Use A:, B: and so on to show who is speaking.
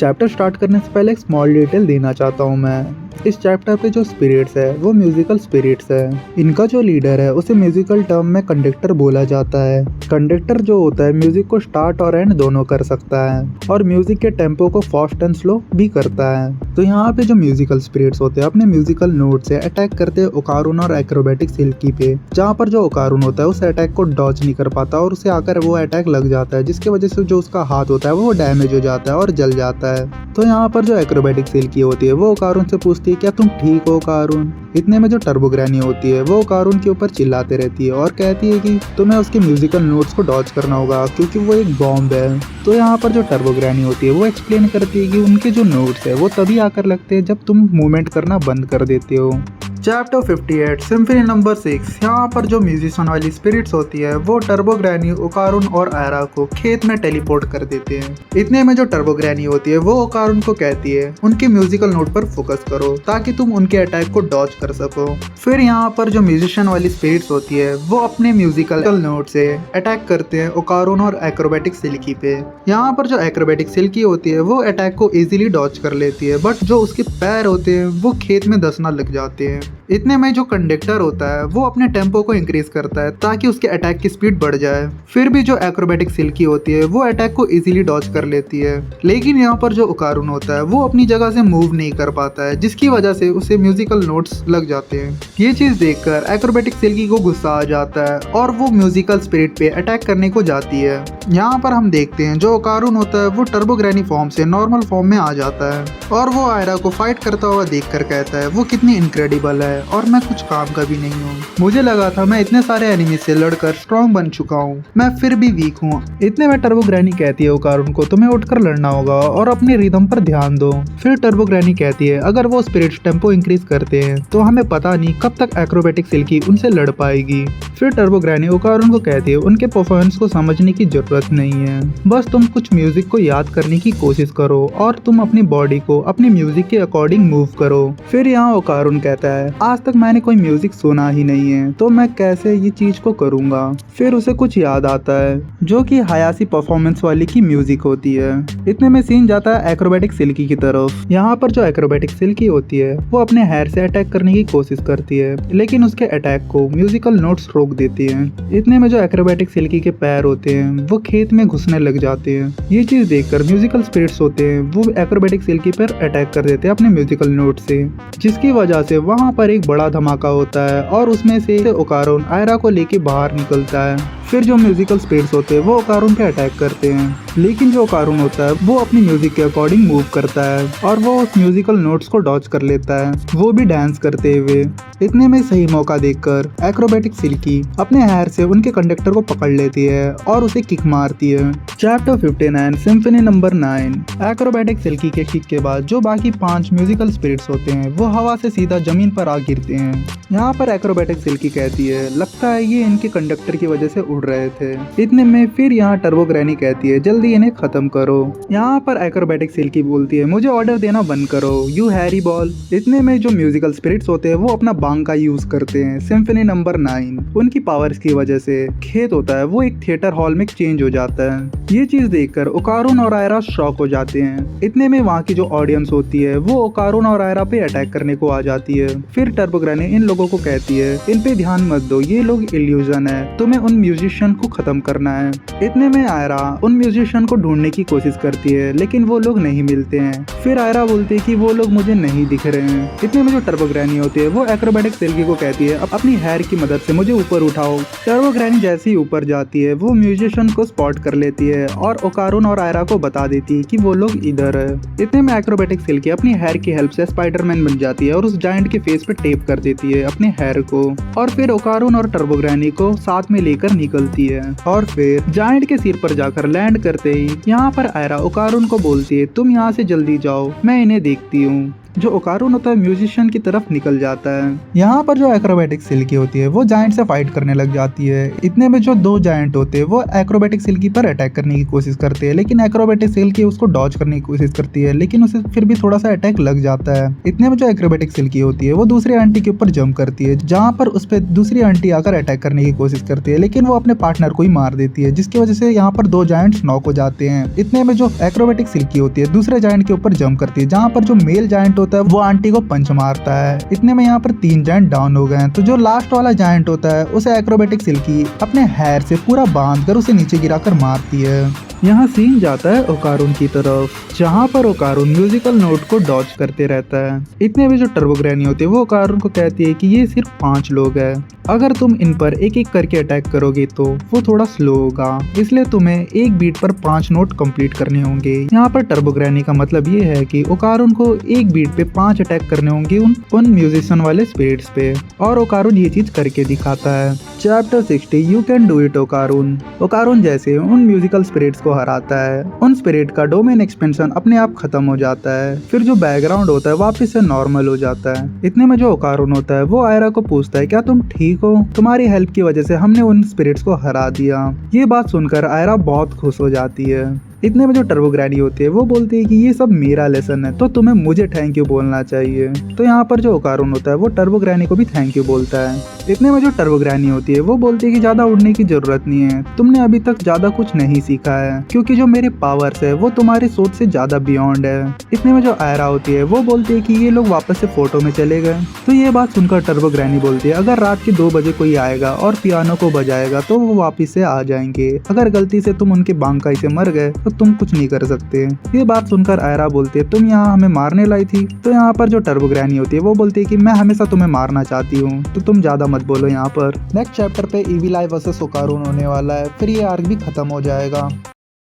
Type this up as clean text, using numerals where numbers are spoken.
A: Chapter start करने से पहले एक स्मॉल डिटेल देना चाहता हूँ मैं। इस चैप्टर पे जो स्पिरिट्स है वो म्यूजिकल स्पिरिट्स है। इनका जो लीडर है उसे म्यूजिकल टर्म में कंडक्टर बोला जाता है। कंडक्टर जो होता है म्यूजिक को स्टार्ट और एंड दोनों कर सकता है और म्यूजिक के टेम्पो को फास्ट एंड स्लो भी करता है। तो यहाँ पे जो म्यूजिकल स्पिरिट्स होते हैं अपने म्यूजिकल नोट से अटैक करते हैं ओकारुन और एक्रोबेटिक सिल्की पे, जहाँ पर जो ओकारुन होता है उस अटैक को डॉज नहीं कर पाता और उसे आकर वो अटैक लग जाता है, जिसकी वजह से जो उसका हाथ होता है वो डैमेज हो जाता है और जल जाता है। तो यहाँ पर जो एक्रोबेटिक सिल्की होती है वो ओकारुन से पूछती है क्या तुम ठीक हो ओकारुन। इतने में जो टर्बो ग्रैनी होती है वो ओकारुन के ऊपर चिल्लाते रहती है और कहती है कि तुम्हें उसके म्यूजिकल नोट्स को डॉज करना होगा क्योंकि वो एक बॉम्ब है। तो यहाँ पर जो टर्बो ग्रैनी होती है वो एक्सप्लेन करती है कि उनके जो नोट्स है वो तभी आकर लगते हैं जब तुम मूवमेंट करना बंद कर देते हो। Chapter 58 symphony number 6। यहाँ पर जो म्यूजिशियन वाली स्पिरिट्स होती है वो टर्बो ग्रैनी, ओकारुन और आयरा को खेत में टेलीपोर्ट कर देते हैं। इतने में जो टर्बो ग्रैनी होती है वो ओकारुन को कहती है उनके म्यूजिकल नोट पर फोकस करो ताकि तुम उनके अटैक को डॉज कर सको। फिर यहाँ पर जो म्यूजिशियन वाली स्पिरिट्स होती है वो अपने म्यूजिकल नोट से अटैक करते हैं ओकारुन और एक्रोबेटिक सिल्की पे। यहाँ पर जो एक्रोबेटिक सिल्की होती है वो अटैक को इजीली डॉज कर लेती है, बट जो उसके पैर होते हैं वो खेत में धंसना लग जाते हैं। इतने में जो कंडक्टर होता है वो अपने टेम्पो को इंक्रीज करता है ताकि उसके अटैक की स्पीड बढ़ जाए। फिर भी जो एक्रोबेटिक सिल्की होती है वो अटैक को इजीली डॉज कर लेती है, लेकिन यहाँ पर जो ओकारुन होता है वो अपनी जगह से मूव नहीं कर पाता है, जिसकी वजह से उसे म्यूजिकल नोट्स लग जाते हैं। ये चीज देखकर एक्रोबेटिक सिल्की को गुस्सा आ जाता है और वो म्यूजिकल स्पिरिट पे अटैक करने को जाती है। यहाँ पर हम देखते हैं जो ओकारुन होता है वो टर्बो ग्रैनी फॉर्म से नॉर्मल फॉर्म में आ जाता है और वो आयरा को फाइट करता हुआ देखकर कहता है वो कितनी इनक्रेडिबल है और मैं कुछ काम का भी नहीं हूँ। मुझे लगा था मैं इतने सारे एनिमी से लड़कर स्ट्रॉन्ग बन चुका हूँ, मैं फिर भी वीक हूँ। इतने में टर्बो ग्रैनी कहती है ओकारुन को तुम्हें उठकर लड़ना होगा और अपने रिदम पर ध्यान दो। फिर टर्बो ग्रैनी कहती है अगर वो स्पिरिट्स टेम्पो इंक्रीज करते हैं तो हमें पता नहीं कब तक एक्रोबेटिक सिल्की उनसे लड़ पाएगी। फिर टर्बो ग्रैनी ओकारुन को कहती है उनके परफॉर्मेंस को समझने की जरूरत नहीं है, बस तुम कुछ म्यूजिक को याद करने की कोशिश करो और तुम अपनी बॉडी को अपनी म्यूजिक के अकॉर्डिंग मूव करो। फिर यहाँ ओकारुन कहता है आज तक मैंने कोई म्यूजिक सुना ही नहीं है तो मैं कैसे ये चीज को करूंगा। फिर उसे कुछ याद आता है जो कि हायासी परफॉर्मेंस वाली की म्यूजिक होती है। इतने में सीन जाता है एक्रोबेटिक सिल्की की तरफ। यहाँ पर जो एक्रोबेटिक सिल्की होती है वो अपने हेयर से अटैक करने की कोशिश करती है, लेकिन उसके अटैक को म्यूजिकल नोट्स रोक देती हैं। इतने में जो एक्रोबेटिक सिल्की के पैर होते हैं वो खेत में घुसने लग जाते हैं। ये चीज देखकर म्यूजिकल स्पिरिट्स होते हैं वो एक्रोबेटिक सिल्की पर अटैक कर देते हैं अपने म्यूजिकल नोट से, जिसकी वजह से वहाँ पर एक बड़ा धमाका होता है और उसमें से ओकारुन आयरा को लेके बाहर निकलता है। फिर जो म्यूजिकल स्पिरिट्स होते हैं वो ओकारुन पे अटैक करते हैं, लेकिन जो ओकारुन होता है वो अपनी म्यूजिक के अकॉर्डिंग मूव करता है और वो उस म्यूजिकल नोट्स को डॉज कर लेता है, वो भी डांस करते हुए। इतने में सही मौका देखकर एक्रोबेटिक सिल्की अपने हेयर से उनके कंडक्टर को पकड़ लेती है और उसे किक मारती है। Chapter 59 symphony number 9। Acrobatic silky के किक के बाद जो बाकी 5 म्यूजिकल स्पिरिट्स होते हैं वो हवा से सीधा जमीन पर आ गिरते हैं। यहाँ पर एक्रोबेटिक सिल्की कहती है लगता है ये इनके कंडक्टर की वजह से उड़ रहे थे। इतने में फिर यहाँ टर्बो ग्रैनी कहती है जल्दी इन्हें खत्म करो। यहाँ पर एक्रोबेटिक सिल्की बोलती है मुझे ऑर्डर देना बंद करो यू हैरी बॉल। इतने में जो म्यूजिकल स्पिरिट्स होते हैं वो अपना बांग का यूज करते हैं। सिम्फनी नंबर 9 उनकी पावर्स की वजह से खेत होता है वो एक थिएटर हॉल में चेंज हो जाता है। ये चीज देखकर ओकारुन और आयरा शॉक हो जाते हैं। इतने में वहाँ की जो ऑडियंस होती है वो ओकारुन और आयरा पे अटैक करने को आ जाती है। फिर टर्बो ग्रैनी इन लोगों को कहती है इन पे ध्यान मत दो, ये लोग इल्यूजन है, तुम्हें उन म्यूजिशियन को खत्म करना है। इतने में आयरा उन म्यूजिशियन को ढूंढने की कोशिश करती है लेकिन वो लोग नहीं मिलते हैं। फिर आयरा बोलती है कि वो लोग मुझे नहीं दिख रहे हैं। इतने में जो टर्बो ग्रैनी होती है वो एक्रोबेटिक सिल्की को कहती है अपनी हेयर की मदद से मुझे ऊपर उठाओ। टर्बो ग्रैनी जैसे ही ऊपर जाती है वो म्यूजिशियन को स्पॉट कर लेती है और ओकारुन और आयरा को बता देती है कि वो लोग इधर है। इतने में एक्रोबेटिक सिल्की अपनी हेयर की हेल्प से स्पाइडरमैन बन जाती है और उस जायंट के फेस पे टेप कर देती है अपने हेयर को और फिर ओकारुन और टर्बो ग्रैनी को साथ में लेकर निकलती है और फिर जायंट के सिर पर जाकर लैंड करते ही यहाँ पर आयरा ओकारुन को बोलती है तुम यहाँ से जल्दी जाओ, मैं इन्हें देखती हूँ। जो ओकारुन होता है म्यूजिशियन की तरफ निकल जाता है। यहाँ पर जो एक्रोबेटिक सिल्की होती है वो जायंट से फाइट करने लग जाती है। इतने में जो दो जायंट होते हैं वो एक्रोबेटिक सिल्की पर अटैक करने की कोशिश करते हैं, लेकिन एक्रोबेटिक सिल्की उसको डॉज करने की कोशिश करती है, लेकिन उसे फिर भी थोड़ा सा अटैक लग जाता है। इतने में जो एक्रोबेटिक सिल्की होती है वो दूसरी आंटी के ऊपर जंप करती है, जहाँ पर उस पर दूसरी आंटी आकर अटैक करने की कोशिश करती है, लेकिन वो अपने पार्टनर को ही मार देती है, जिसकी वजह से यहाँ पर दो जायंट्स नॉक हो जाते हैं। इतने में जो एक्रोबेटिक सिल्की होती है दूसरे जायंट के ऊपर जंप करती है, जहाँ पर जो मेल जायंट होता है वो आंटी को पंच मारता है। इतने में यहाँ पर 3 जायंट डाउन हो गए हैं। तो जो लास्ट वाला जायंट होता है उसे एक्रोबेटिक सिल्की अपने हेयर से पूरा बांध कर उसे नीचे गिराकर मारती है। यहाँ सीन जाता है ओकारुन की तरफ, जहाँ पर ओकारुन म्यूजिकल नोट को डॉज करते रहता है। इतने में जो टर्बो ग्रैनी होती है वो ओकारुन को कहती है कि ये सिर्फ 5 लोग हैं, अगर तुम इन पर एक एक करके अटैक करोगे तो वो थोड़ा स्लो होगा, इसलिए तुम्हें एक बीट पर 5 नोट कंप्लीट करने होंगे। यहाँ पर टर्बो ग्रैनी का मतलब ये है कि ओकारुन को एक बीट पे 5 अटैक करने होंगे उन म्यूजिशियन वाले स्पिरिट्स पे, और ओकारुन ये चीज करके दिखाता है। Chapter 60 you can do it Okarun. Okarun जैसे उन म्यूजिकल स्पिरिट्स को हराता है, उन स्पिरिट का डोमेन एक्सपेंशन अपने आप खत्म हो जाता है, फिर जो बैकग्राउंड होता है वापस से नॉर्मल हो जाता है। इतने में जो ओकारुन होता है वो आयरा को पूछता है क्या तुम ठीक हो, तुम्हारी हेल्प की वजह से हमने उन स्पिरिट्स को हरा दिया। ये बात सुनकर आयरा बहुत खुश हो जाती है। इतने में जो टर्बो ग्रैनी होती है वो बोलती है कि ये सब मेरा लेसन है, तो तुम्हें मुझे थैंक यू बोलना चाहिए। तो यहाँ पर जो ओकारुन होता है वो टर्बो ग्रैनी को भी थैंक यू बोलता है। इतने में जो टर्बो ग्रैनी होती है वो बोलती है कि ज्यादा उड़ने की जरूरत नहीं है, तुमने अभी तक ज्यादा कुछ नहीं सीखा है, क्योंकि जो मेरे पावर्स है वो तुम्हारी सोच से ज्यादा बियॉन्ड है। इतने में जो आयरा होती है वो बोलती है कि ये लोग वापस से फोटो में चले गए। तो ये बात सुनकर टर्बो ग्रैनी बोलती है अगर रात के 2 बजे कोई आएगा और पियानो को बजाएगा तो वो वापिस से आ जाएंगे, अगर गलती से तुम उनके बांकाई से मर गए तो तुम कुछ नहीं कर सकते। ये बात सुनकर आयरा बोलती है तुम यहाँ हमें मारने लाई थी। तो यहाँ पर जो टर्बो ग्रैनी होती है वो बोलती है कि मैं हमेशा तुम्हें मारना चाहती हूँ, तो तुम ज्यादा मत बोलो। यहाँ पर नेक्स्ट चैप्टर पे इविल आई वर्सेस ओकारुन होने वाला है, फिर ये आर्क भी खत्म हो जाएगा।